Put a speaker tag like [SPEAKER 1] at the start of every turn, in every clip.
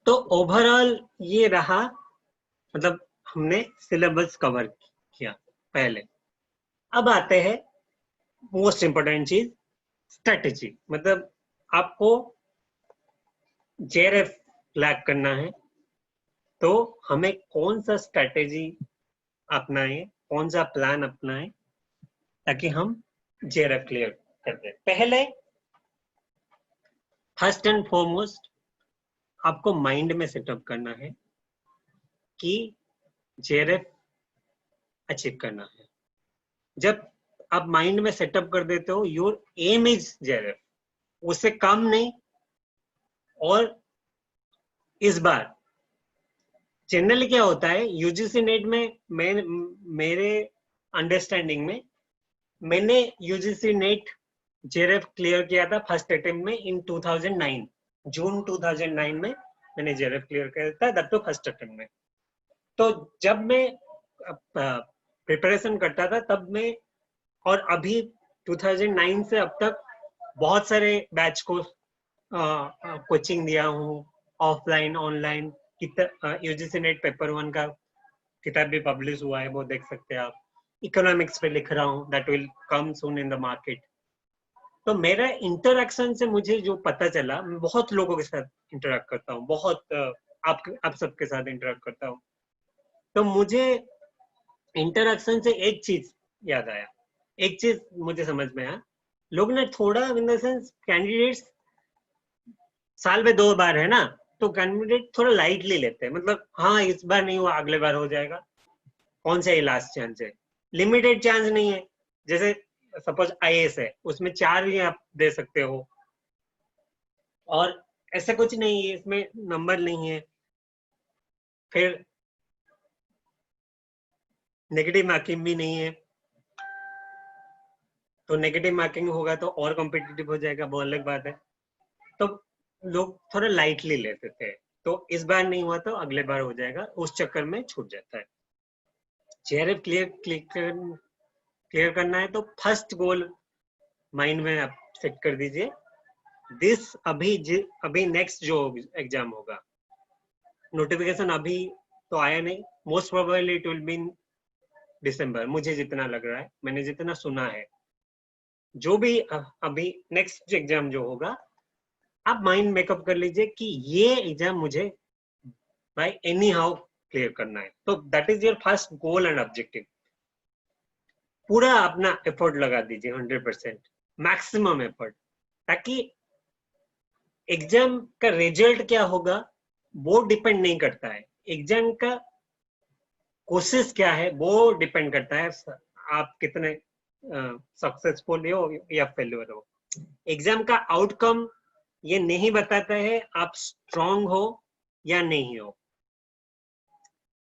[SPEAKER 1] तो ओवरऑल ये रहा, मतलब हमने सिलेबस कवर किया पहले। अब आते हैं मोस्ट इंपोर्टेंट चीज, स्ट्रेटेजी। मतलब आपको जेआरएफ क्रैक करना है तो हमें कौन सा स्ट्रेटेजी अपनाए, कौन सा प्लान अपनाए ताकि हम जेआरएफ क्लियर कर दें। पहले फर्स्ट एंड फॉरमोस्ट आपको माइंड में सेटअप करना है कि जेआरएफ अचीव करना है। जब आप माइंड में सेटअप कर देते हो योर एम इज जेआरएफ, उससे कम नहीं। और इस बार जनरली क्या होता है यूजीसी नेट में, मेरे अंडरस्टैंडिंग में, मैंने यूजीसी नेट जेआरएफ क्लियर किया था फर्स्ट अटेम्प्ट में इन 2009, जून 2009 में मैंने जेआरएफ क्लियर किया था, तब तो फर्स्ट अटेम्प्ट में। तो जब मैं प्रिपरेशन करता था तब मैं, और अभी 2009 से अब तक बहुत सारे बैच को कोचिंग दिया हूँ, offline online. UGC NET paper 1 का किताब भी पब्लिश हुआ है, वो देख सकते हैं आप। इकोनॉमिक्स पे लिख रहा हूँ, that will come soon in the market. तो मेरा इंटरेक्शन से मुझे जो पता चला, मैं बहुत लोगों के साथ इंटरेक्ट करता हूँ, बहुत आप सबके साथ इंटरेक्ट करता हूँ, तो मुझे इंटरेक्शन से एक चीज याद आया, एक चीज मुझे समझ में आया। लोग ने थोड़ा इन द सेंस कैंडिडेट्स साल में 2 बार है ना, तो कैंडिडेट थोड़ा लाइटली लेते हैं। मतलब हाँ इस बार नहीं हुआ अगले बार हो जाएगा, कौन सा ये लास्ट चांस है, लिमिटेड चांस नहीं है। जैसे सपोज आईएएस है, उसमें 4 ही आप दे सकते हो, और ऐसा कुछ नहीं है, इसमें नंबर नहीं है। फिर नेगेटिव मार्किंग भी नहीं है, तो नेगेटिव मार्किंग होगा तो और कॉम्पिटिटिव हो जाएगा, वो अलग बात है। तो लोग थोड़ा लाइटली लेते थे, तो इस बार नहीं हुआ तो अगले बार हो जाएगा, उस चक्कर में छूट जाता है। जेआरएफ क्लियर करना है तो फर्स्ट गोल माइंड में आप सेट कर दीजिए, दिस अभी नेक्स्ट जो एग्जाम होगा, नोटिफिकेशन अभी तो आया नहीं, most probably it will be in December, मुझे जितना लग रहा है, मैंने जितना सुना है। जो भी अभी नेक्स्ट एग्जाम जो होगा, आप माइंड मेकअप कर लीजिए कि ये एग्जाम मुझे बाय एनी हाउ क्लियर करना है। तो that is your first goal and objective. पूरा अपना एफर्ट लगा दीजिए, 100% मैक्सिमम एफर्ट, ताकि एग्जाम का रिजल्ट क्या होगा वो डिपेंड नहीं करता है, एग्जाम का कोशिश क्या है वो डिपेंड करता है आप कितने सक्सेसफुल हो या फेल्यूर हो। एग्जाम का आउटकम ये नहीं बताता है आप स्ट्रांग हो या नहीं हो।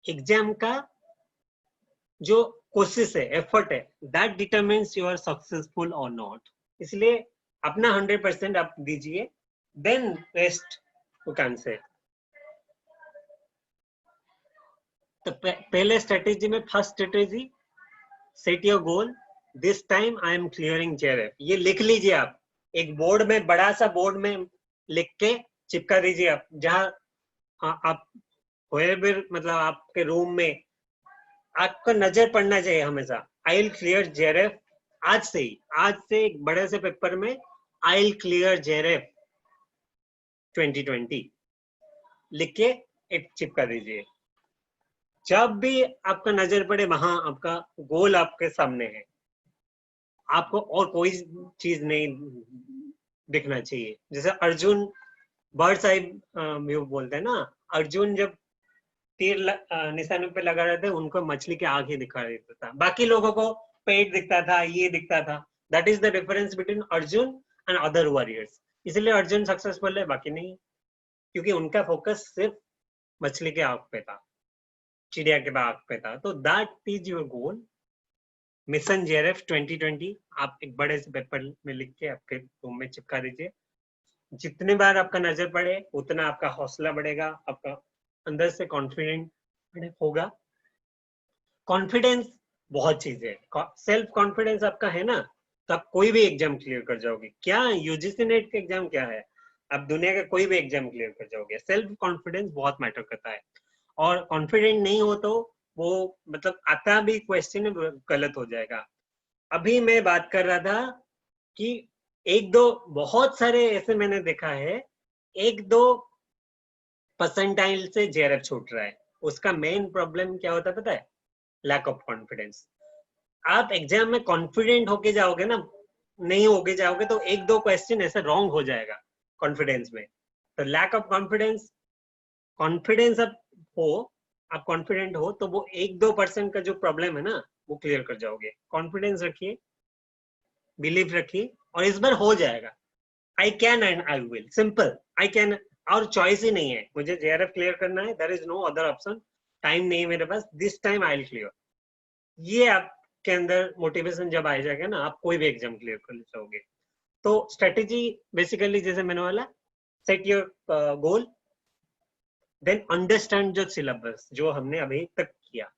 [SPEAKER 1] एग्जाम का जो कोशिश है, एफर्ट है, that determines you are successful और नॉट। इसलिए अपना 100% आप दीजिए, then rest you can say. तो पहले स्ट्रेटेजी में first strategy, set your goal, this time I am clearing JRF. ये लिख लीजिए आप एक बोर्ड में, बड़ा सा बोर्ड में लिख के चिपका दीजिए आप, जहां आप मतलब आपके रूम में आपका नजर पड़ना चाहिए हमेशा, आई विल क्लियर जेआरएफ। आज से ही, आज से एक बड़े से पेपर में आई विल क्लियर जेआरएफ 2020 लिख के एक चिपका दीजिए। जब भी आपका नजर पड़े वहां आपका गोल आपके सामने है, आपको और कोई चीज नहीं दिखना चाहिए। जैसे अर्जुन बर्ड्स आई व्यू बोलते हैं ना, अर्जुन जब तीर निशाने पे लगा रहे थे, उनको मछली की आंख ही दिखा देता था, बाकी लोगों को पेट दिखता था, ये दिखता था। That is the difference between Arjun and other warriors. इसलिए अर्जुन सक्सेसफुल है, बाकी नहीं, क्योंकि उनका फोकस सिर्फ मछली के आंख पे था, चिड़िया के आंख पे था। तो that is your goal, mission JRF 2020। आप एक बड़े से पेपर में लिख के आपके रूम में चिपका दीजिए। जितने बार आपका नजर पड़े उतना आपका हौसला बढ़ेगा, आपका अंदर से कॉन्फिडेंट होगा। कॉन्फिडेंस बहुत चीज है, सेल्फ कॉन्फिडेंस आपका है ना, तो आप कोई भी एग्जाम क्लियर कर जाओगे। क्या यूजीसी नेट का एग्जाम क्या है, आप दुनिया का कोई भी एग्जाम क्लियर कर जाओगे। सेल्फ कॉन्फिडेंस बहुत मैटर करता है, और कॉन्फिडेंट नहीं हो तो वो मतलब आता भी क्वेश्चन गलत हो जाएगा। अभी मैं बात कर रहा था कि एक दो बहुत सारे ऐसे मैंने देखा है, एक दो परसेंटाइल से जेआरएफ छूट रहा है। उसका मेन प्रॉब्लम क्या होता है पता है? Lack of confidence. आप एग्जाम में कॉन्फिडेंट होके जाओगे ना, नहीं होके जाओगे तो एक दो क्वेश्चन ऐसे रॉन्ग हो जाएगा कॉन्फिडेंस में। तो लैक ऑफ कॉन्फिडेंस, कॉन्फिडेंस अब हो, आप कॉन्फिडेंट हो तो वो 1-2% का जो प्रॉब्लम है ना वो क्लियर कर जाओगे। कॉन्फिडेंस रखिए, बिलीव रखिए, और इस बार हो जाएगा। I can and I will, simple. I can, और चॉइस ही नहीं है, मुझे जेआरएफ क्लियर करना है, there is no other option. Time नहीं है मेरे पास, this time I will clear. ये आपके अंदर मोटिवेशन जब आ जाएगा ना, आप कोई भी एग्जाम क्लियर कर जाओगे। तो स्ट्रेटेजी बेसिकली जैसे मैंने बोला, set your goal, then understand जो सिलेबस जो हमने अभी तक किया।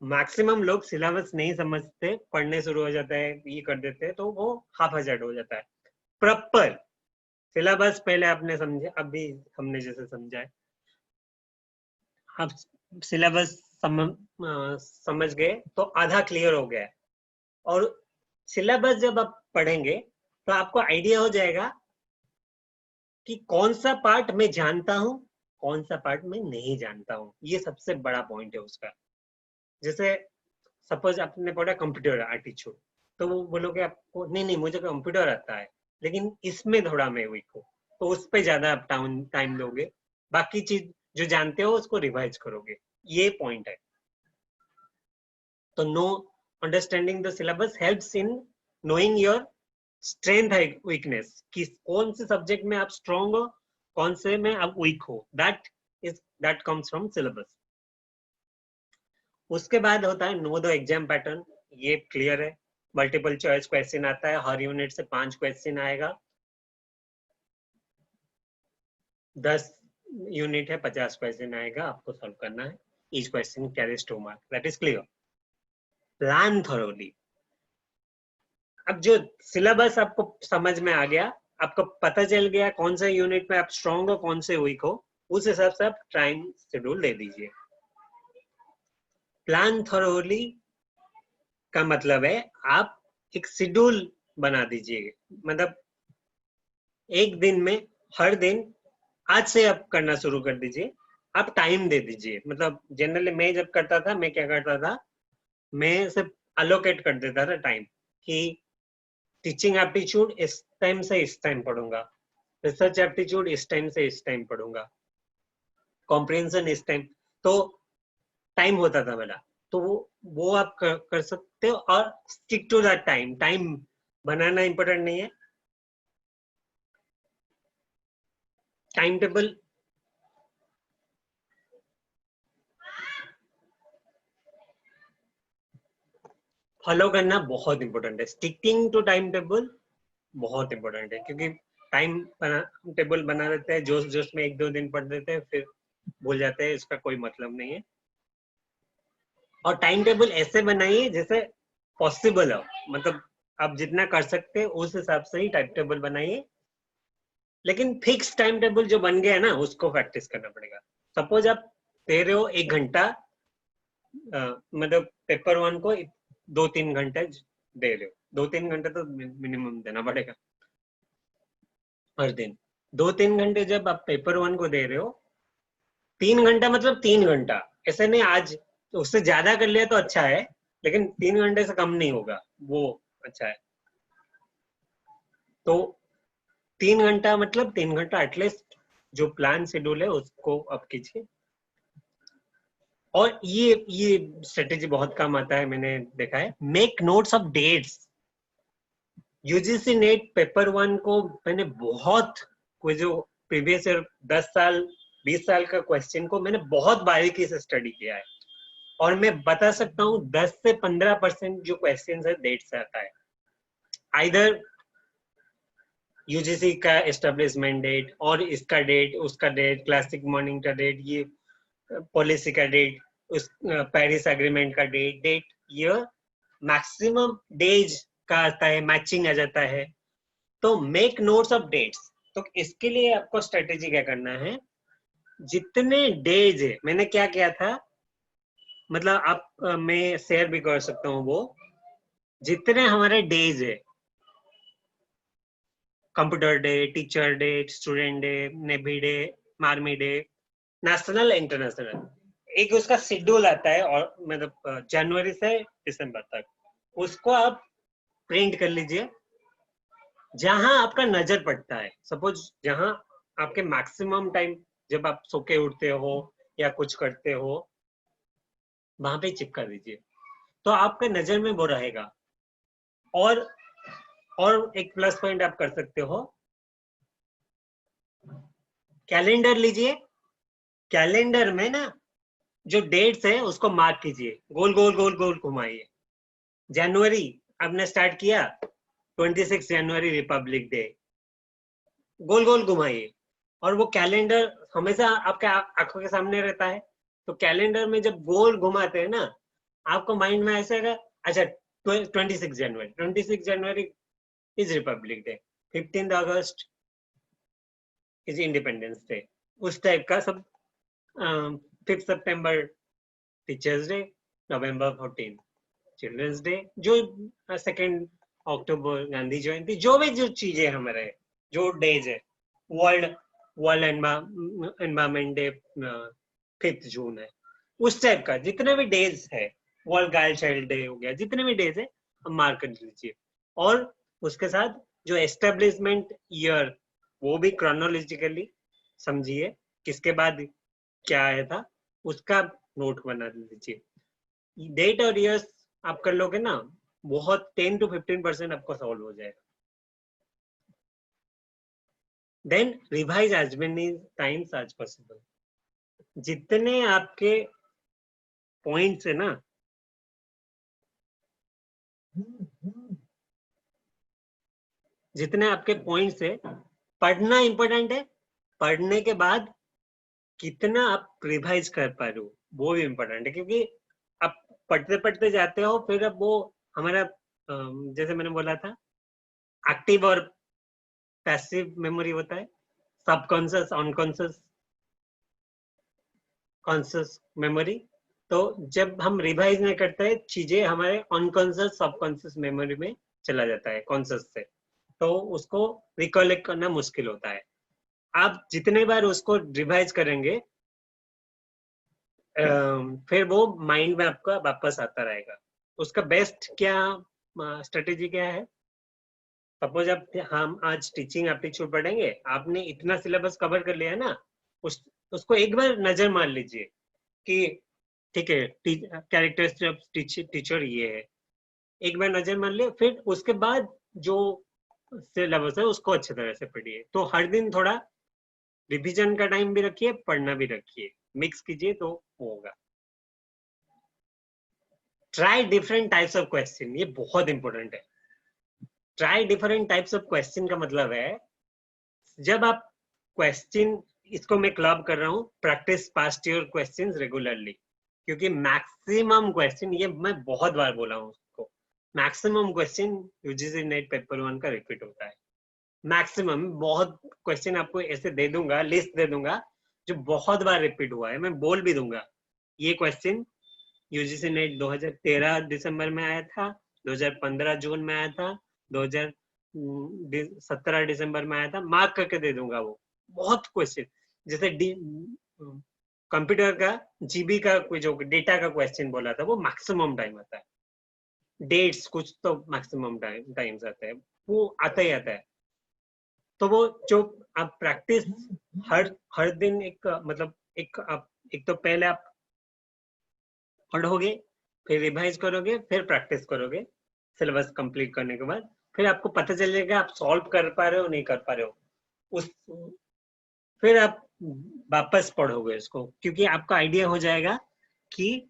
[SPEAKER 1] मैक्सिमम लोग सिलेबस नहीं समझते, पढ़ने शुरू हो जाता है, ये कर देते हैं, तो वो हाफ हजार्ड हो जाता है। प्रॉपर सिलेबस पहले आपने समझे, अभी हमने जैसे समझा है, आप सिलेबस समझ गए तो आधा क्लियर हो गया है। और सिलेबस जब आप पढ़ेंगे तो आपको आइडिया हो जाएगा कि कौन सा पार्ट मैं जानता हूं, कौन सा पार्ट मैं नहीं जानता हूं। ये सबसे बड़ा पॉइंट है उसका। जैसे सपोज आपने पढ़ा कंप्यूटर एप्टीट्यूड, तो वो बोलोगे आपको नहीं नहीं मुझे कंप्यूटर आता है, लेकिन इसमें थोड़ा मैं वीक हूँ, तो उस पर ज्यादा आप टाइम दोगे। बाकी चीज जो जानते हो उसको रिवाइज करोगे। ये पॉइंट है। तो no, understanding the syllabus helps in knowing your strength है, वीकनेस, कि कौन से सब्जेक्ट में आप स्ट्रॉन्ग हो, कौन से में आप वीक हो। That comes from syllabus. उसके बाद होता है नो द एग्जाम पैटर्न। ये क्लियर है, मल्टीपल चॉइस क्वेश्चन आता है, हर यूनिट से 5 क्वेश्चन आएगा। 10 यूनिट है, 50 क्वेश्चन आएगा, आपको सॉल्व करना है। Each question carries 2 mark, that is clear. Plan thoroughly. अब जो सिलेबस आपको समझ में आ गया, आपको पता चल गया कौन से यूनिट में आप स्ट्रॉन्ग हो, कौन से वीक हो, उस हिसाब से आप टाइम शेड्यूल दे दीजिए। प्लान थोरोली का मतलब है आप एक शेड्यूल बना दीजिए। मतलब एक दिन में, हर दिन, आज से आप करना शुरू कर दीजिए। आप टाइम दे दीजिए। मतलब जनरली मैं जब करता था, मैं क्या करता था, मैं सिर्फ अलोकेट कर देता था टाइम, कि टीचिंग एप्टीट्यूड इस टाइम से इस टाइम पढ़ूंगा, रिसर्च एप्टीट्यूड इस टाइम से इस टाइम पढ़ूंगा, कॉम्प्रिहेंशन इस टाइम। तो टाइम होता था मेरा। तो वो आप कर सकते हो, और stick to that time. Time बनाना इंपॉर्टेंट नहीं है, टाइम टेबल फॉलो करना बहुत इंपॉर्टेंट है। स्टिकिंग टू टाइम टेबल बहुत इंपॉर्टेंट है, क्योंकि टाइम टेबल बना देते हैं, जोश जोश में 1-2 दिन पढ़ देते हैं, फिर भूल जाते हैं, इसका कोई मतलब नहीं है। और टाइम टेबल ऐसे बनाइए जैसे पॉसिबल हो, मतलब आप जितना कर सकते हैं उस हिसाब से ही टाइम टेबल बनाइए। लेकिन फिक्स टाइम टेबल जो बन गया है ना, उसको प्रैक्टिस करना पड़ेगा। सपोज आप दे रहे हो 1 घंटा, मतलब पेपर 1 को 2-3 घंटे दे रहे हो, 2-3 घंटे तो मिनिमम देना पड़ेगा हर दिन। 2-3 घंटे जब आप पेपर 1 को दे रहे हो, 3 घंटा मतलब 3 घंटा, ऐसे नहीं आज तो उससे ज्यादा कर लिया तो अच्छा है, लेकिन 3 घंटे से कम नहीं होगा वो अच्छा है। तो 3 घंटा मतलब 3 घंटा एटलीस्ट, जो प्लान शेड्यूल है उसको आप कीजिए। और ये स्ट्रेटेजी बहुत काम आता है, मैंने देखा है। Make notes of dates. UGC NET paper 1 को मैंने बहुत, कोई जो प्रीवियस ईयर 10 साल 20 साल का क्वेश्चन को मैंने बहुत बारीकी से स्टडी किया है, और मैं बता सकता हूँ 10 से 15% जो क्वेश्चन है डेट से आता है। आइदर यूजीसी का एस्टेब्लिशमेंट डेट, और इसका डेट, उसका डेट, क्लासिक मॉर्निंग का डेट, ये पॉलिसी का डेट, उस पेरिस एग्रीमेंट का डेट, ये मैक्सिमम डेज का आता है, मैचिंग आ जाता है। तो मेक नोट्स ऑफ डेट्स। तो इसके लिए आपको स्ट्रेटेजी क्या करना है, जितने डेज है, मैंने क्या किया था, मतलब आप मैं शेयर भी कर सकता हूँ, वो जितने हमारे डेज है, computer day, teacher day, student day, navy day, army day, national, international, एक उसका शेड्यूल आता है, और मतलब जनवरी से दिसंबर तक, उसको आप प्रिंट कर लीजिए। जहां आपका नजर पड़ता है, सपोज जहां आपके मैक्सिमम टाइम, जब आप सो के उठते हो या कुछ करते हो, वहां पे चिपका दीजिए, तो आपके नजर में वो रहेगा। और एक प्लस पॉइंट आप कर सकते हो, कैलेंडर लीजिए, कैलेंडर में ना जो डेट्स है उसको मार्क कीजिए, गोल गोल गोल गोल घुमाइए। जनवरी आपने स्टार्ट किया, 26 जनवरी रिपब्लिक डे, गोल गोल घुमाइए। और वो कैलेंडर हमेशा आपके आंखों के सामने रहता है, तो कैलेंडर में जब गोल घुमाते हैं ना, आपको माइंड में ऐसा है, अच्छा 26 जनवरी is Republic day, 15 August is independence day, उस टाइप का सब। 5 सितंबर टीचर्स डे, नवंबर 14 चिल्ड्रंस डे, जो 2 अक्टूबर गांधी जयंती, जो भी जो चीजें हमारे जो डेज है, वर्ल्ड वर्ल्ड एनवायरमेंट डे 5 जून है, उस टाइप का जितने भी डेज है, वर्ल्ड गर्ल चाइल्ड डे हो गया, जितने भी डेज है हम मार्क कर लीजिए। और उसके साथ जो एस्टेब्लिशमेंट ईयर, वो भी क्रोनोलॉजिकली समझिए, किसके बाद क्या आया था, उसका नोट बना लीजिए। डेट और ईयर्स आप कर लोगे ना, बहुत 10 to 15% आपको सॉल्व हो जाएगा। Then revise as many times as possible. जितने आपके पॉइंट्स है ना, जितने आपके पॉइंट्स है, पढ़ना इंपॉर्टेंट है, पढ़ने के बाद कितना आप रिवाइज कर पा रहे हो वो भी इंपॉर्टेंट है, क्योंकि आप पढ़ते पढ़ते जाते हो, फिर अब वो हमारा जैसे मैंने बोला था, एक्टिव और पैसिव मेमोरी होता है, सबकॉन्शियस, अनकॉन्शियस, कॉन्शियस मेमोरी। तो जब हम रिवाइज नहीं करते हैं, चीजें हमारे अनकॉन्शियस, सबकॉन्शियस मेमोरी में चला जाता है कॉन्शियस से, तो उसको रिकॉलेक्ट करना मुश्किल होता है। आप जितने बार उसको रिवाइज करेंगे, फिर वो माइंड में आपका वापस आता रहेगा। उसका बेस्ट क्या स्ट्रेटेजी क्या है, सपोज आप, हम आज टीचिंग एप्टीट्यूड पढ़ेंगे, आपने इतना सिलेबस कवर कर लिया ना, उसको एक बार नजर मार लीजिए कि ठीक है, कैरेक्टरिस्टिक ऑफ टीचर ये है, एक बार नजर मार लिया, फिर उसके बाद जो सिलेबस है उसको अच्छी तरह से पढ़िए। तो हर दिन थोड़ा रिवीजन का टाइम भी रखिए, पढ़ना भी रखिए, मिक्स कीजिए तो होगा। Try different types of question, ये बहुत इंपॉर्टेंट है। Try different types of question का मतलब है, जब आप क्वेश्चन, इसको मैं क्लब कर रहा हूँ, practice past year questions regularly, क्योंकि मैक्सिमम क्वेश्चन, ये मैं बहुत बार बोला हूँ उसको, maximum question UGC NET paper 1 का रिपीट होता है। मैक्सिमम, बहुत क्वेश्चन आपको ऐसे दे दूंगा, लिस्ट दे दूंगा, जो बहुत बार रिपीट हुआ है, मैं बोल भी दूंगा ये क्वेश्चन यूजीसी नेट 2013 दिसंबर में आया था, 2015 जून में आया था, 2017 दिसंबर में आया था, मार्क करके दे दूंगा वो। बहुत क्वेश्चन, जैसे कंप्यूटर का जीबी का कोई जो डेटा का क्वेश्चन बोला था, वो मैक्सिमम टाइम आता है। डेट्स कुछ तो मैक्सिमम टाइम्स आता है, वो आता ही आता है। तो वो जो आप प्रैक्टिस हर दिन, एक मतलब एक तो पहले आप पढ़ोगे, फिर रिवाइज करोगे, फिर प्रैक्टिस करोगे, सिलेबस कंप्लीट करने के बाद फिर आपको पता चलेगा आप सॉल्व कर पा रहे हो नहीं कर पा रहे हो, उस फिर आप वापस पढ़ोगे इसको, क्योंकि आपका आइडिया हो जाएगा कि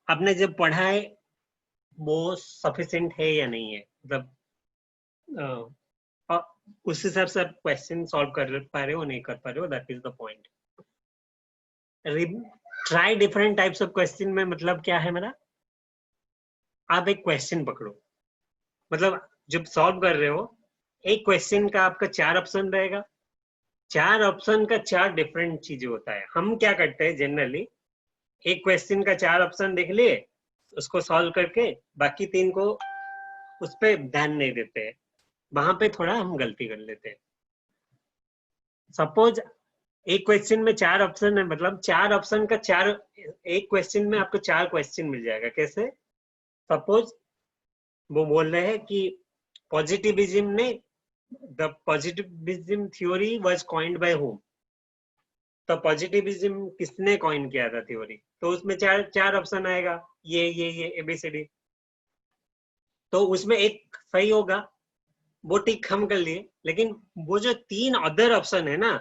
[SPEAKER 1] आपने जब पढ़ा है वो सफिशिएंट है या नहीं है, मतलब उस हिसाब से आप क्वेश्चन सॉल्व कर पा रहे हो नहीं कर पा रहे हो, that is the point. Try different types of question में मतलब क्या है मेरा, आप एक क्वेश्चन पकड़ो, मतलब जब सॉल्व कर रहे हो, एक क्वेश्चन का आपका 4 ऑप्शन रहेगा, 4 ऑप्शन का 4 डिफरेंट चीजें होता है। हम क्या करते हैं जनरली, एक क्वेश्चन का 4 ऑप्शन देख लिए, उसको सॉल्व करके बाकी 3 को उस पर ध्यान नहीं देते हैं, वहां पे थोड़ा हम गलती कर लेते हैं। सपोज एक क्वेश्चन में 4 ऑप्शन है, मतलब 4 ऑप्शन का 4, एक क्वेश्चन में आपको 4 क्वेश्चन मिल जाएगा। कैसे? सपोज वो बोल रहे हैं कि पॉजिटिविज्म ने, the positivism theory was coined bye whom. तो पॉजिटिविज्म किसने कॉइन किया था थ्योरी? तो उसमें 4 ऑप्शन आएगा, ये ABCD। तो उसमें एक सही होगा, वो टिक हम कर लिए। लेकिन वो जो 3 अदर ऑप्शन है ना,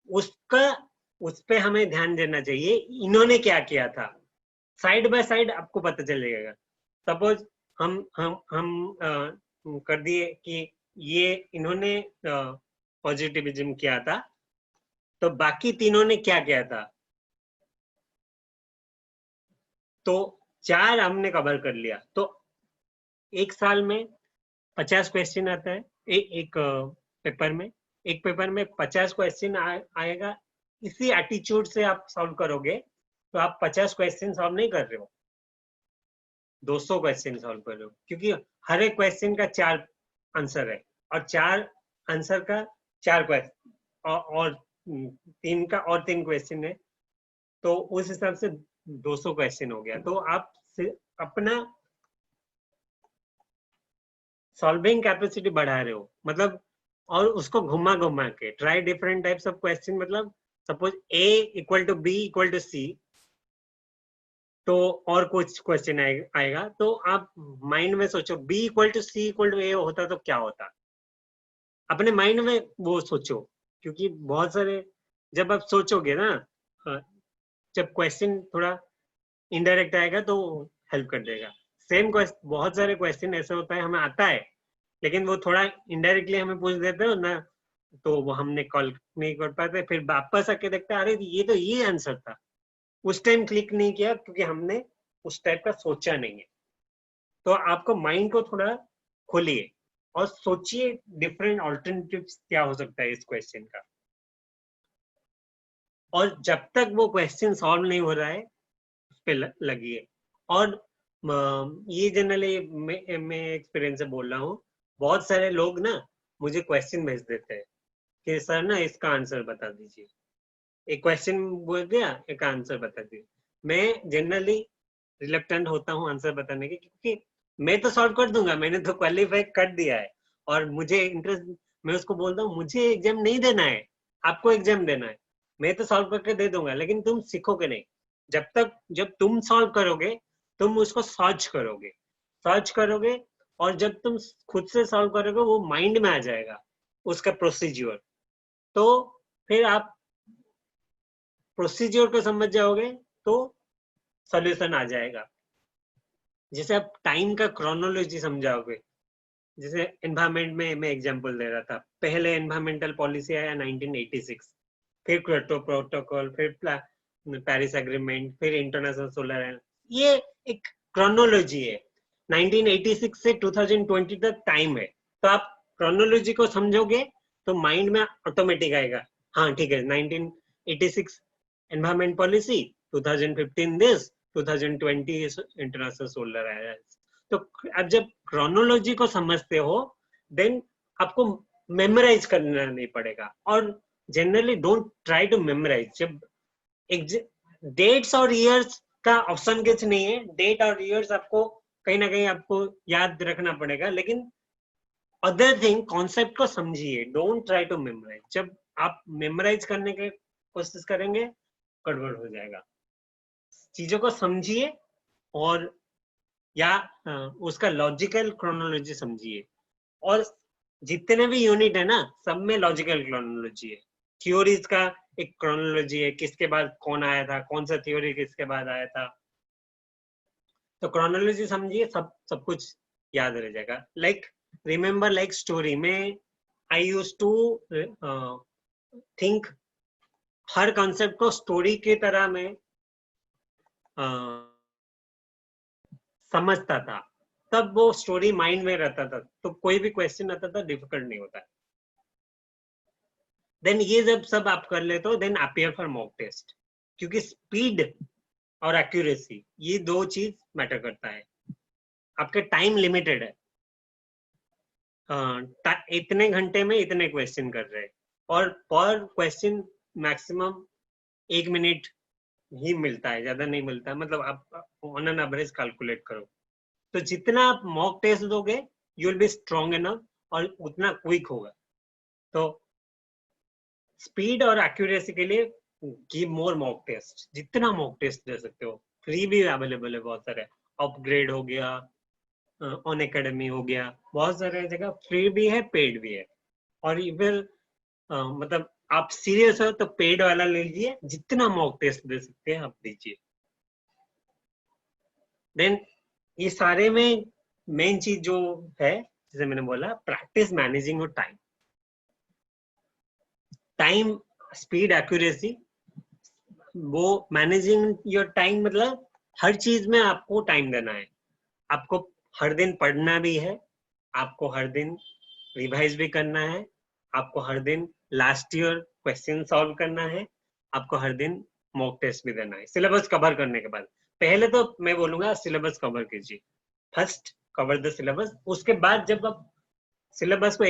[SPEAKER 1] उसका, उस पे हमें ध्यान देना चाहिए, इन्होंने क्या किया था। साइड बाय साइड आपको पता चलेगा। सपोज हम कर दिए कि ये इन्होंने पॉजिटिविज्म किया था, तो बाकी तीनों ने क्या किया था, तो 4 हमने कवर कर लिया। तो एक साल में 50 क्वेश्चन आता है एक पेपर में। एक पेपर में 50 क्वेश्चन आएगा। इसी एटीट्यूड से आप सॉल्व करोगे तो आप 50 क्वेश्चन सॉल्व नहीं कर रहे हो, 200 क्वेश्चन सॉल्व कर रहे हो, क्योंकि हर एक क्वेश्चन का 4 आंसर है, और 4 आंसर का 4 क्वेश्चन, और 3 क्वेश्चन है, तो उस हिसाब से 200 क्वेश्चन हो गया। तो आप अपना सॉल्विंग कैपेसिटी बढ़ा रहे हो, मतलब, और उसको घुमा घुमा के try different types of question. मतलब suppose A equal to B equal to C, तो और कुछ क्वेश्चन आएगा, तो आप माइंड में सोचो B equal to C equal to A होता तो क्या होता, अपने माइंड में वो सोचो। क्योंकि बहुत सारे, जब आप सोचोगे ना, जब क्वेश्चन थोड़ा इनडायरेक्ट आएगा तो हेल्प कर देगा। सेम क्वेश्चन, बहुत सारे क्वेश्चन ऐसे होता है हमें आता है, लेकिन वो थोड़ा इनडायरेक्टली हमें पूछ देते हो ना, तो वो हमने कॉल नहीं कर पाते, फिर वापस आके देखते हैं, अरे ये तो ये आंसर था। उस टाइम क्लिक नहीं किया क्योंकि हमने उस टाइप का सोचा नहीं है। तो आपको माइंड को थोड़ा खोलिए और सोचिए डिफरेंट ऑल्टरनेटिव्स क्या हो सकता है इस क्वेश्चन का। और जब तक वो क्वेश्चन सॉल्व नहीं हो रहा है, उस पे लगिए। और ये जनरली मैं एक्सपीरियंस से बोल रहा हूँ, बहुत सारे लोग ना मुझे क्वेश्चन भेज देते हैं कि सर ना इसका आंसर बता दीजिए। एक क्वेश्चन बोल दिया, एक आंसर बता दिया। मैं जनरली रिलक्टेंट होता हूँ आंसर बताने के, क्योंकि मैं तो सॉल्व कर दूंगा, मैंने तो क्वालिफाई कर दिया है, और मुझे इंटरेस्ट, मैं उसको बोलता हूँ मुझे एग्जाम नहीं देना है, आपको एग्जाम देना है, मैं तो सॉल्व करके दे दूंगा, लेकिन तुम सीखोगे नहीं। जब तुम सॉल्व करोगे, तुम उसको सर्च करोगे, और जब तुम खुद से सॉल्व करोगे, वो माइंड में आ जाएगा उसका प्रोसीज्योर। तो फिर आप प्रोसीज्योर को समझ जाओगे तो सॉल्यूशन आ जाएगा। जैसे आप टाइम का क्रोनोलॉजी समझाओगे, जैसे एनवायरमेंट में मैं एग्जांपल दे रहा था, पहले एनवायरमेंटल पॉलिसी आया 1986, फिर क्योटो प्रोटोकॉल, फिर पेरिस एग्रीमेंट, फिर इंटरनेशनल सोलर, ये एक क्रोनोलॉजी है। 1986 से 2020 तक टाइम है। तो आप क्रोनोलॉजी को समझोगे तो माइंड में ऑटोमेटिक आएगा, हाँ ठीक है, 1986 environment policy, 2015 this, 2020 international solar आया। तो अब जब क्रोनोलॉजी को समझते हो, देन आपको मेमोराइज करना नहीं पड़ेगा। और generally don't try to memorise. जब डेट्स और ईयर्स का ऑप्शन कुछ नहीं है, डेट और ईयर्स आपको कहीं ना कहीं आपको याद रखना पड़ेगा, लेकिन अदर थिंग कॉन्सेप्ट को समझिए, डोंट ट्राई टू मेमोराइज। जब आप मेमोराइज करने की कोशिश करेंगे, गड़बड़ हो जाएगा। चीजों को समझिए, और या उसका लॉजिकल क्रोनोलॉजी समझिए। और जितने भी यूनिट है ना, सब में लॉजिकल क्रोनोलॉजी है। थ्योरीज का एक क्रोनोलॉजी है, किसके बाद कौन आया था, कौन सा थ्योरी किसके बाद आया था। तो क्रोनोलॉजी समझिए, सब कुछ याद रह जाएगा। लाइक रिमेम्बर लाइक स्टोरी में, आई यूज टू थिंक हर कॉन्सेप्ट को स्टोरी की तरह में समझता था। तब वो स्टोरी माइंड में रहता था, तो कोई भी क्वेश्चन आता था डिफिकल्ट नहीं होता। देन ये जब सब आप कर लेते हो, then appear for mock test, क्योंकि स्पीड और एक्यूरेसी ये दो चीज मैटर करता है। आपके टाइम लिमिटेड है, इतने घंटे में इतने क्वेश्चन कर रहे हैं, और पर क्वेश्चन मैक्सिमम 1 मिनट ही मिलता है, ज्यादा नहीं मिलता है। मतलब आप ऑन एन एवरेज कैलकुलेट करो, तो जितना आप मॉक टेस्ट दोगे you will be strong enough, और उतना क्विक होगा। तो स्पीड और एक्यूरेसी के लिए गिव मोर मॉक टेस्ट, जितना मॉक टेस्ट दे सकते हो। फ्री भी अवेलेबल है बहुत सारे, अपग्रेड हो गया, ऑन एकेडमी हो गया, बहुत सारे जगह फ्री भी है, पेड भी है। और इवन मतलब आप सीरियस हो तो पेड वाला ले लीजिए, जितना मॉक टेस्ट दे सकते हैं आप दीजिए। देन ये सारे में मेन चीज जो है, जैसे मैंने बोला, practice managing your time. Time, speed, accuracy, वो मैनेजिंग योर टाइम मतलब हर चीज में आपको टाइम देना है। आपको हर दिन पढ़ना भी है, आपको हर दिन रिवाइज भी करना है, आपको हर दिन लास्ट ईयर क्वेश्चन सॉल्व करना है, आपको हर दिन मॉक टेस्ट भी देना है। सिलेबस कवर करने के बाद, पहले तो मैं बोलूंगा सिलेबस कवर कीजिए, फर्स्ट कवर द सिलेबस। उसके बाद जब आप सिलेबस को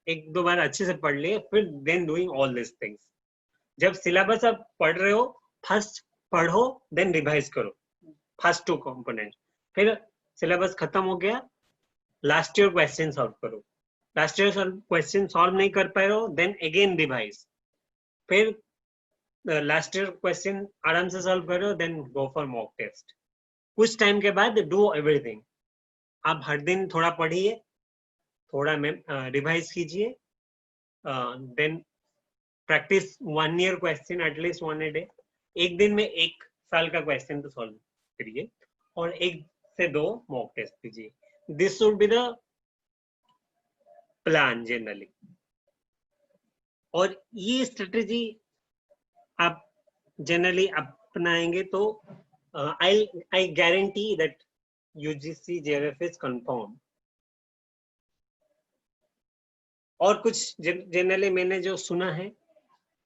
[SPEAKER 1] एक दो बार अच्छे से पढ़ लिए, फिर then doing all this things. जब सिलेबस आप पढ़ रहे हो, फर्स्ट पढ़ो, देन रिवाइज करो, फर्स्ट 2 कंपोनेंट। फिर सिलेबस खत्म हो गया, लास्ट ईयर क्वेश्चन सॉल्व करो। लास्ट ईयर क्वेश्चन सॉल्व नहीं कर पाए हो, देन अगेन रिवाइज। फिर लास्ट ईयर क्वेश्चन आराम से सॉल्व करो, then go for mock test. कुछ टाइम के बाद डू एवरीथिंग। आप हर दिन थोड़ा पढ़िए, थोड़ा रिवाइज कीजिए, then practice 1 year question at least 1 a day. एक दिन में 1 साल का क्वेश्चन तो सॉल्व करिए, और 1 से 2 मॉक टेस्ट कीजिए। This should be the plan generally. और ये स्ट्रेटेजी आप जनरली अपनाएंगे तो I guarantee that UGC JRF is confirm. और कुछ जनरली मैंने जो सुना है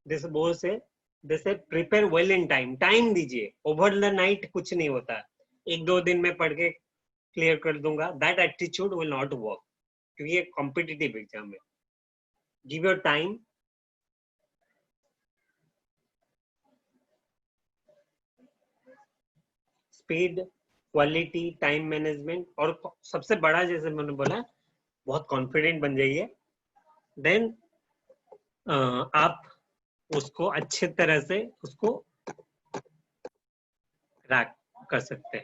[SPEAKER 1] जैसे बहुत से, जैसे prepare well in time. Time दीजिए, ओवर द नाइट कुछ नहीं होता, 1-2 दिन में पढ़ के क्लियर कर दूंगा, that attitude will not work, क्योंकि ये कॉम्पिटिटिव एग्जाम है। Give your time, speed, quality, time management, और सबसे बड़ा जैसे मैंने बोला, बहुत कॉन्फिडेंट बन जाइए। देन आप उसको अच्छे तरह से उसको क्रैक कर सकते हैं।